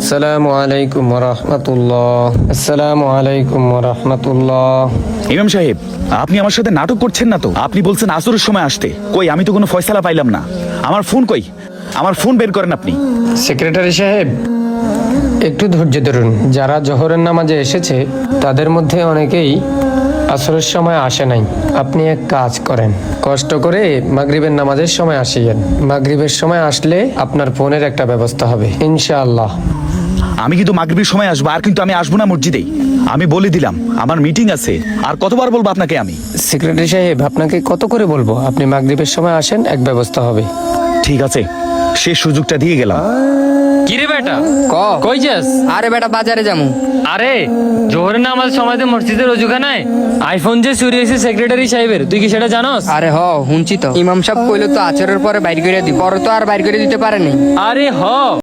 আসসালামু আলাইকুম ওয়া রাহমাতুল্লাহ। আসসালামু আলাইকুম ওয়া রাহমাতুল্লাহ। ইমাম সাহেব, আপনি আমার সাথে নাটক করছেন না তো? আপনি বলছেন আসরের সময় আসতে, কই আমি তো কোনো ফয়সালা পাইলাম না। আমার ফোন কই? আমার ফোন বের করেন আপনি। সেক্রেটারি সাহেব, একটু ধৈর্য ধরুন। যারা জোহরের নামাজে এসেছে তাদের মধ্যে অনেকেই আসরের সময় আসে নাই। আপনি এক কাজ করেন, কষ্ট করে মাগরিবের নামাজের সময় আসিয়েন। মাগরিবের সময় আসলে আপনার ফোনের একটা ব্যবস্থা হবে ইনশাআল্লাহ। আমি কিন্তু মাগরিবের সময় আসবো, আর কিন্তু আমি আসবো না মসজিদেই। আমি বলে দিলাম আমার মিটিং আছে। আর কতবার বলবো আপনাকে আমি? সেক্রেটারি সাহেব, আপনাকে কত করে বলবো? আপনি মাগরিবের সময় আসেন, এক ব্যবস্থা হবে। ঠিক আছে, সে সুযোগটা দিয়ে গেলাম। কিরে বেটা, কই যাস? আরে বেটা বাজারে যামু। আরে জোহরের নামাজ সময়তে মসজিদের অজুখানায় আইফোন যে চুরি হয়েছে সেক্রেটারি সাহেবের, তুই কি সেটা জানোস? আরে হুনছি তো, ইমাম সাহেব কইলো তো আচরের পরে বাইর করে দিব, পরে তো আর বাইর করে দিতে পারেনি। আরে